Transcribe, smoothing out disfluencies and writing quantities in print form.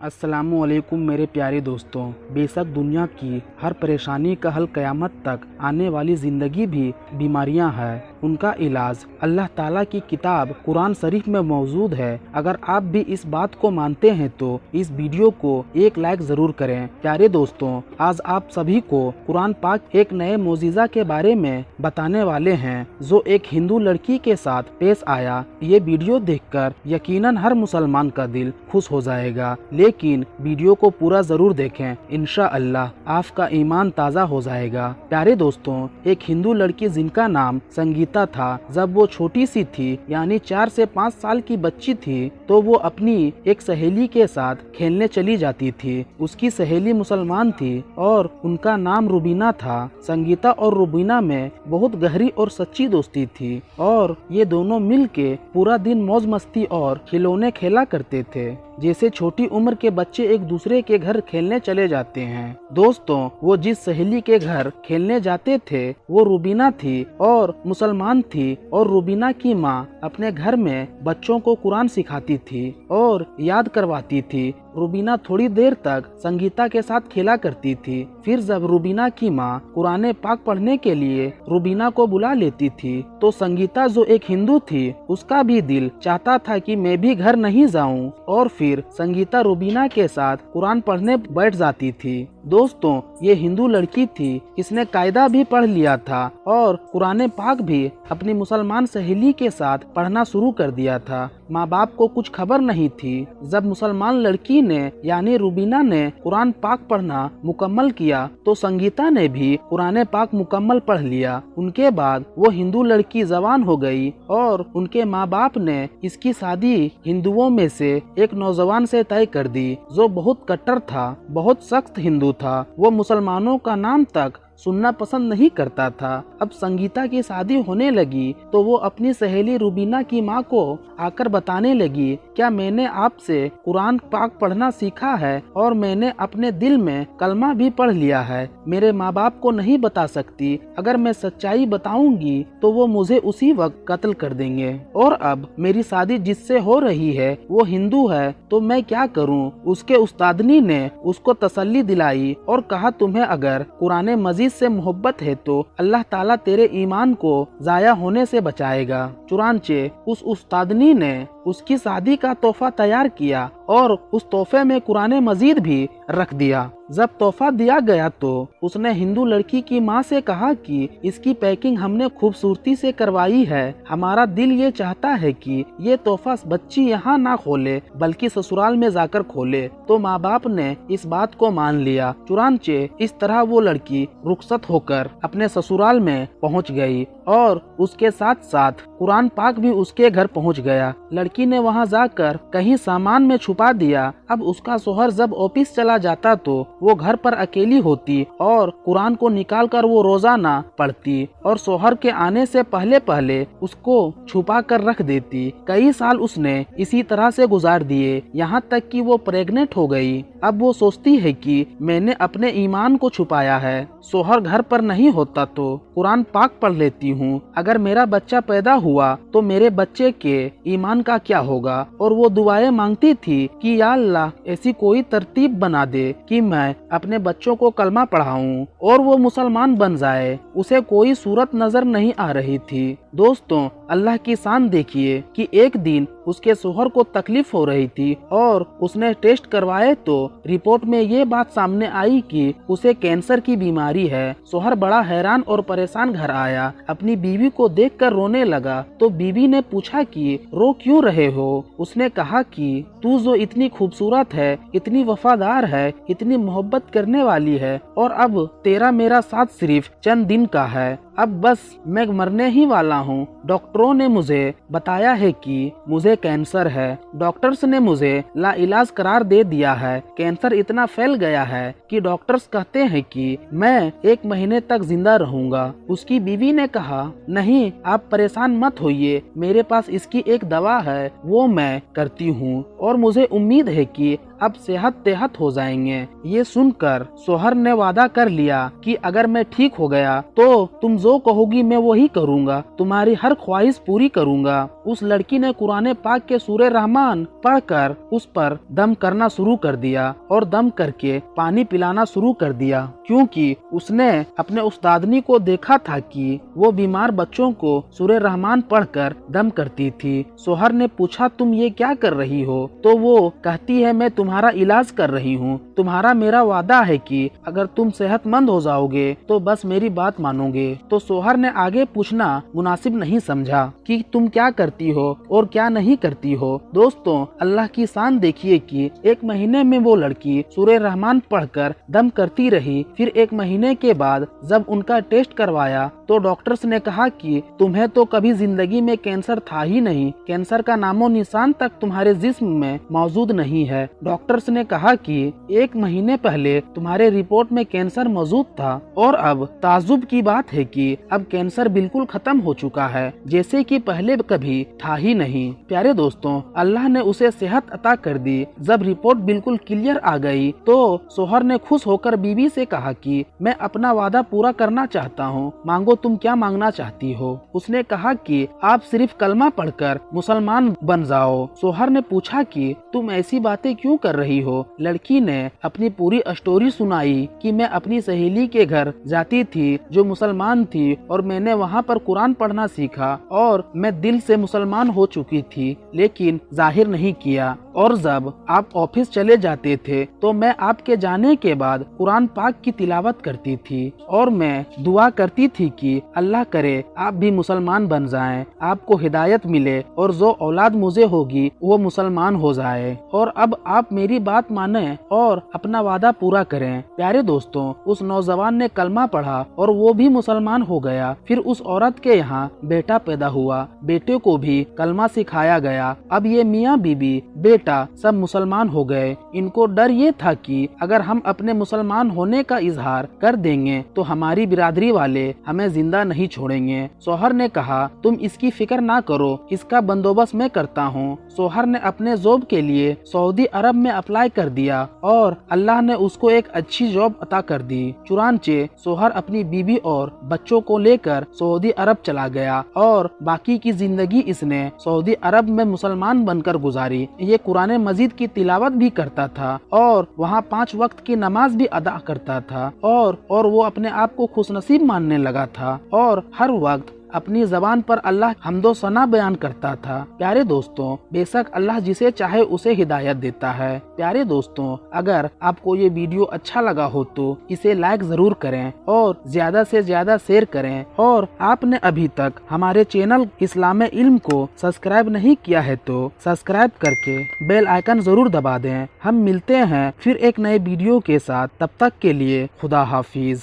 अस्सलामुअलैकुम मेरे प्यारे दोस्तों। बेशक दुनिया की हर परेशानी का हल क़यामत तक आने वाली ज़िंदगी भी बीमारियां हैं, उनका इलाज अल्लाह ताला की किताब कुरान शरीफ में मौजूद है। अगर आप भी इस बात को मानते हैं तो इस वीडियो को एक लाइक ज़रूर करें। प्यारे दोस्तों, आज आप सभी को कुरान पाक एक नए मोजिज़ा के बारे में बताने वाले हैं जो एक हिंदू लड़की के साथ पेश आया। ये वीडियो देखकर यकीनन हर मुसलमान का दिल खुश हो जाएगा, लेकिन वीडियो को पूरा जरूर देखें। इंशाअल्लाह आपका ईमान ताज़ा हो जाएगा। प्यारे दोस्तों, एक हिंदू लड़की जिनका नाम संगीता था, जब वो छोटी सी थी यानी 4 से 5 साल की बच्ची थी तो वो अपनी एक सहेली के साथ खेलने चली जाती थी। उसकी सहेली मुसलमान थी और उनका नाम रुबीना था। संगीता और रुबीना में बहुत गहरी और सच्ची दोस्ती थी और ये दोनों मिलके पूरा दिन मौज मस्ती और खिलौने खेला करते थे, जैसे छोटी उम्र के बच्चे एक दूसरे के घर खेलने चले जाते हैं। दोस्तों, वो जिस सहेली के घर खेलने जाते थे वो रुबीना थी और मुसलमान थी, और रुबीना की माँ अपने घर में बच्चों को कुरान सिखाती थी और याद करवाती थी। रुबीना थोड़ी देर तक संगीता के साथ खेला करती थी। फिर जब रुबीना की माँ कुरान पाक पढ़ने के लिए रुबीना को बुला लेती थी तो संगीता जो एक हिंदू थी, उसका भी दिल चाहता था कि मैं भी घर नहीं जाऊं, और फिर संगीता रुबीना के साथ कुरान पढ़ने बैठ जाती थी। दोस्तों, ये हिंदू लड़की थी, इसने कायदा भी पढ़ लिया था और कुरान पाक भी अपनी मुसलमान सहेली के साथ पढ़ना शुरू कर दिया था। माँ बाप को कुछ खबर नहीं थी। जब मुसलमान लड़की ने यानी रुबीना ने कुरान पाक पढ़ना मुकम्मल किया तो संगीता ने भी कुरान पाक मुकम्मल पढ़ लिया। उनके बाद वो हिंदू लड़की जवान हो गई और उनके माँ बाप ने इसकी शादी हिंदुओं में से एक नौजवान से तय कर दी जो बहुत कट्टर था, बहुत सख्त हिंदू था। वो मुसलमानों का नाम तक सुनना पसंद नहीं करता था। अब संगीता की शादी होने लगी तो वो अपनी सहेली रुबीना की माँ को आकर बताने लगी, क्या मैंने आपसे कुरान पाक पढ़ना सीखा है और मैंने अपने दिल में कलमा भी पढ़ लिया है। मेरे माँ बाप को नहीं बता सकती, अगर मैं सच्चाई बताऊंगी तो वो मुझे उसी वक्त कत्ल कर देंगे, और अब मेरी शादी जिससे हो रही है वो हिंदू है तो मैं क्या करूँ। उसके उस्तादनी ने उसको तसल्ली दिलाई और कहा, तुम्हें अगर कुरान मजीद से मोहब्बत है तो अल्लाह ताला तेरे ईमान को जाया होने से बचाएगा। चुनांचे उस उस्तादनी ने उसकी शादी का तोहफा तैयार किया और उस तोहफे में कुरान मजीद भी रख दिया। जब तोहफा दिया गया तो उसने हिंदू लड़की की माँ से कहा कि इसकी पैकिंग हमने खूबसूरती से करवाई है, हमारा दिल ये चाहता है कि ये तोहफा बच्ची यहाँ ना खोले बल्कि ससुराल में जाकर खोले। तो माँ बाप ने इस बात को मान लिया। चुनांचे इस तरह वो लड़की रुखसत होकर अपने ससुराल में पहुँच गई और उसके साथ साथ कुरान पाक भी उसके घर पहुँच गया। लड़की ने वहां जाकर कहीं सामान में छुपा दिया। अब उसका शोहर जब ऑफिस चला जाता तो वो घर पर अकेली होती और कुरान को निकालकर वो रोजाना पढ़ती और शोहर के आने से पहले पहले उसको छुपा कर रख देती। कई साल उसने इसी तरह से गुजार दिए, यहाँ तक कि वो प्रेग्नेंट हो गई। अब वो सोचती है कि मैंने अपने ईमान को छुपाया है, शोहर घर पर नहीं होता तो कुरान पाक पढ़ लेती हूँ, अगर मेरा बच्चा पैदा हुआ तो मेरे बच्चे के ईमान का क्या होगा। और वो दुआएं मांगती थी कि या अल्लाह ऐसी कोई तरतीब बना दे कि मैं अपने बच्चों को कलमा पढ़ाऊं और वो मुसलमान बन जाए। उसे कोई सूरत नजर नहीं आ रही थी। दोस्तों, अल्लाह की शान देखिए कि एक दिन उसके शोहर को तकलीफ हो रही थी और उसने टेस्ट करवाए तो रिपोर्ट में ये बात सामने आई कि उसे कैंसर की बीमारी है। शोहर बड़ा हैरान और परेशान घर आया, अपनी बीवी को देखकर रोने लगा। तो बीवी ने पूछा कि रो क्यों रहे हो। उसने कहा कि तू जो इतनी खूबसूरत है, इतनी वफादार है, इतनी मोहब्बत करने वाली है, और अब तेरा मेरा साथ सिर्फ चंद दिन का है, अब बस मैं मरने ही वाला हूँ। डॉक्टरों ने मुझे बताया है कि मुझे कैंसर है। डॉक्टर्स ने मुझे लाइलाज करार दे दिया है। कैंसर इतना फैल गया है कि डॉक्टर्स कहते हैं कि मैं 1 महीने तक जिंदा रहूंगा। उसकी बीवी ने कहा, नहीं आप परेशान मत होइए, मेरे पास इसकी एक दवा है, वो मैं करती हूँ और मुझे उम्मीद है कि अब सेहत तेहत हो जाएंगे। ये सुनकर सोहर ने वादा कर लिया कि अगर मैं ठीक हो गया तो तुम जो कहोगी मैं वही करूँगा, तुम्हारी हर ख्वाहिश पूरी करूँगा। उस लड़की ने कुरान पाक के सूरे रहमान पढ़कर उस पर दम करना शुरू कर दिया और दम करके पानी पिलाना शुरू कर दिया, क्योंकि उसने अपने उस्तादनी को देखा था कि वो बीमार बच्चों को सूरे रहमान पढ़कर दम करती थी। सोहर ने पूछा, तुम ये क्या कर रही हो? तो वो कहती है, मैं तुम्हारा इलाज कर रही हूँ। तुम्हारा मेरा वादा है कि अगर तुम सेहतमंद हो जाओगे तो बस मेरी बात मानोगे। तो सोहर ने आगे पूछना मुनासिब नहीं समझा कि तुम क्या करती हो और क्या नहीं करती हो। दोस्तों, अल्लाह की शान देखिए कि 1 महीने में वो लड़की सूरे रहमान पढ़कर दम करती रही। फिर 1 महीने के बाद जब उनका टेस्ट करवाया तो डॉक्टर्स ने कहा कि तुम्हें तो कभी जिंदगी में कैंसर था ही नहीं, कैंसर का नामो निशान तक तुम्हारे जिस्म में मौजूद नहीं है। डॉक्टर्स ने कहा कि 1 महीने पहले तुम्हारे रिपोर्ट में कैंसर मौजूद था और अब ताज्जुब की बात है कि अब कैंसर बिल्कुल खत्म हो चुका है, जैसे कि पहले कभी था ही नहीं। प्यारे दोस्तों, अल्लाह ने उसे सेहत अता कर दी। जब रिपोर्ट बिल्कुल क्लियर आ गई तो सोहर ने खुश होकर बीवी से कहा कि मैं अपना वादा पूरा करना चाहता हूँ, मांगो तुम क्या मांगना चाहती हो। उसने कहा कि आप सिर्फ कलमा पढ़कर मुसलमान बन जाओ। सोहर ने पूछा कि तुम ऐसी बातें क्यों कर रही हो? लड़की ने अपनी पूरी स्टोरी सुनाई कि मैं अपनी सहेली के घर जाती थी जो मुसलमान थी और मैंने वहाँ पर कुरान पढ़ना सीखा और मैं दिल से मुसलमान हो चुकी थी, लेकिन जाहिर नहीं किया। और जब आप ऑफिस चले जाते थे तो मैं आपके जाने के बाद कुरान पाक की तिलावत करती थी और मैं दुआ करती थी कि अल्लाह करे आप भी मुसलमान बन जाएं, आपको हिदायत मिले और जो औलाद मुझे होगी वो मुसलमान हो जाए। और अब आप मेरी बात माने और अपना वादा पूरा करें। प्यारे दोस्तों, उस नौजवान ने कलमा पढ़ा और वो भी मुसलमान हो गया। फिर उस औरत के यहाँ बेटा पैदा हुआ, बेटे को भी कलमा सिखाया गया। अब ये मियाँ बीबी बेटा सब मुसलमान हो गए। इनको डर ये था कि अगर हम अपने मुसलमान होने का इजहार कर देंगे तो हमारी बिरादरी वाले हमें जिंदा नहीं छोड़ेंगे। सोहर ने कहा, तुम इसकी फिक्र ना करो, इसका बंदोबस्त मैं करता हूँ। सोहर ने अपने जॉब के लिए सऊदी अरब में अप्लाई कर दिया और अल्लाह ने उसको एक अच्छी जॉब अता कर दी। चुनांचे सोहर अपनी बीबी और बच्चों को लेकर सऊदी अरब चला गया और बाकी की जिंदगी इसने सऊदी अरब में मुसलमान बनकर गुजारी। ये कुरान मजीद की तिलावत भी करता था और वहाँ 5 वक्त की नमाज भी अदा करता था और वो अपने आप को खुशनसीब मानने लगा था और हर वक्त अपनी जबान पर अल्लाह हम्दो सना बयान करता था। प्यारे दोस्तों, बेशक अल्लाह जिसे चाहे उसे हिदायत देता है। प्यारे दोस्तों, अगर आपको ये वीडियो अच्छा लगा हो तो इसे लाइक जरूर करें और ज्यादा से ज्यादा शेयर करें। और आपने अभी तक हमारे चैनल इस्लाम इल्म को सब्सक्राइब नहीं किया है तो सब्सक्राइब करके बेल आइकन जरूर दबा दें। हम मिलते हैं फिर एक नए वीडियो के साथ, तब तक के लिए खुदा हाफिज।